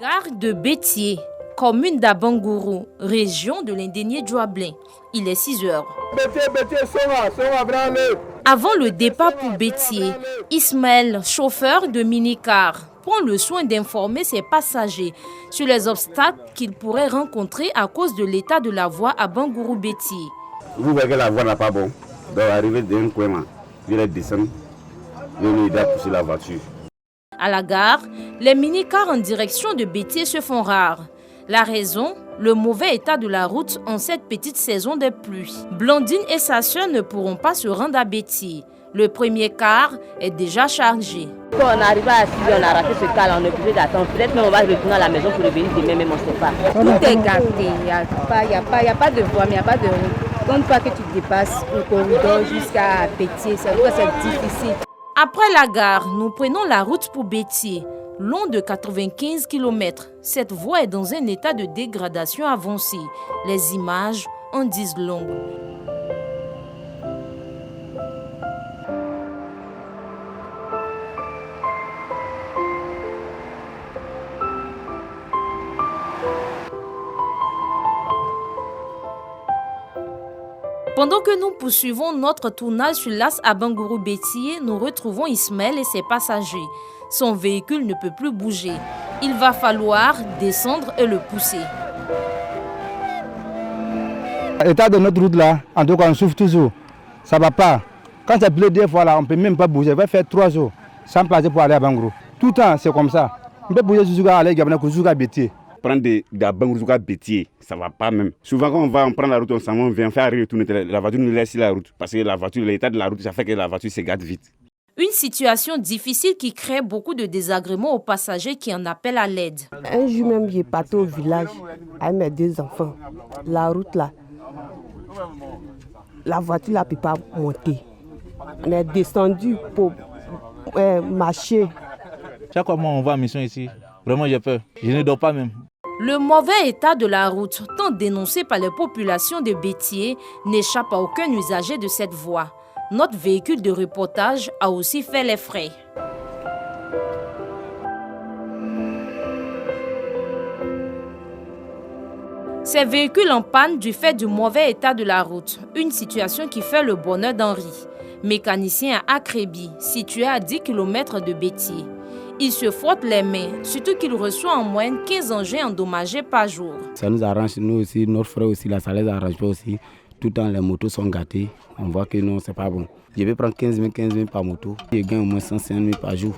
Gare de Bétié, commune d'Abangourou, région de l'Indénié Djouablin. Il est 6 heures. Avant le départ pour Bétié, Ismaël, chauffeur de minicar, prend le soin d'informer ses passagers sur les obstacles qu'ils pourraient rencontrer à cause de l'état de la voie à Bangourou-Bétié. Vous voyez que la voie n'est pas bonne. Donc arriver d'un coin, il est descendu, il doit pousser la voiture. À la gare, les minicars en direction de Bétié se font rares. La raison, le mauvais état de la route en cette petite saison de pluie. Blandine et sa sœur ne pourront pas se rendre à Bétié. Le premier car est déjà chargé. Quand on arrive à 6 heures, on a raté ce car, on est obligé d'attendre. Peut-être même on va retourner à la maison pour revenir demain, même on ne sait pas. Tout est gâté, il n'y a pas de voie, mais il n'y a pas de route. Quand pas que tu dépasses le corridor jusqu'à Bétié, c'est difficile. Après la gare, nous prenons la route pour Bétié, long de 95 km. Cette voie est dans un état de dégradation avancée. Les images en disent long. Pendant que nous poursuivons notre tournage sur l'As à Bangourou-Bétié, nous retrouvons Ismaël et ses passagers. Son véhicule ne peut plus bouger. Il va falloir descendre et le pousser. L'état de notre route là, en tout cas on souffre toujours. Ça ne va pas. Quand ça pleut des fois là, on ne peut même pas bouger. On va faire 3 jours sans passer pour aller à Bangourou. Tout le temps c'est comme ça. On peut bouger jusqu'à aller à Bétié. Prendre de Bangourou à Bétié, ça ne va pas même. Souvent quand on prend la route, on vient faire retourner. La voiture nous laisse sur la route. Parce que la voiture, l'état de la route, ça fait que la voiture se gâte vite. Une situation difficile qui crée beaucoup de désagréments aux passagers qui en appellent à l'aide. Un jour même, j'ai parti au village avec mes 2 enfants. La route là, la voiture ne peut pas monter. On est descendu pour marcher. Chaque fois on va en mission ici, vraiment j'ai peur. Je ne dors pas même. Le mauvais état de la route, tant dénoncé par les populations de Bétié, n'échappe à aucun usager de cette voie. Notre véhicule de reportage a aussi fait les frais. Ces véhicules en panne du fait du mauvais état de la route, une situation qui fait le bonheur d'Henri, mécanicien à Akrébi, situé à 10 km de Bétié. Il se frotte les mains, surtout qu'il reçoit en moyenne 15 engins endommagés par jour. Ça nous arrange, nous aussi, notre frère aussi, là, ça les arrange pas aussi. Tout le temps, les motos sont gâtées. On voit que non, c'est pas bon. Je vais prendre 15 000 par moto. Je gagne au moins 105 000 par jour.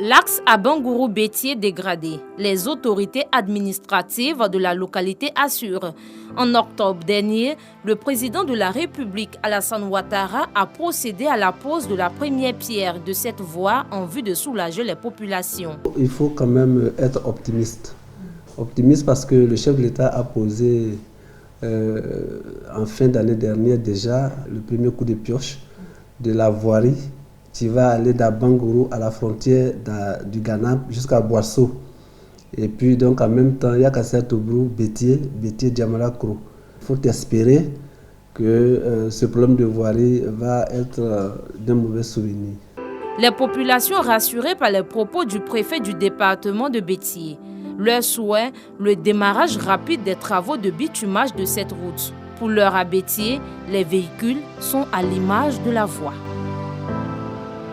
L'axe à Bangourou-Bétié dégradé. Les autorités administratives de la localité assurent. En octobre dernier, le président de la République, Alassane Ouattara, a procédé à la pose de la première pierre de cette voie en vue de soulager les populations. Il faut quand même être optimiste. Optimiste parce que le chef de l'État a posé en fin d'année dernière déjà le premier coup de pioche de la voirie qui va aller d'Abangourou à la frontière du Ghana jusqu'à Boisseau. Et puis donc en même temps, il y a Kasser Tobrou, Bétié, Djamala-Kro. Il faut espérer que ce problème de voirie va être d'un mauvais souvenir. Les populations rassurées par les propos du préfet du département de Bétié. Leur souhait, le démarrage rapide des travaux de bitumage de cette route. Pour l'heure à Bétié, les véhicules sont à l'image de la voie.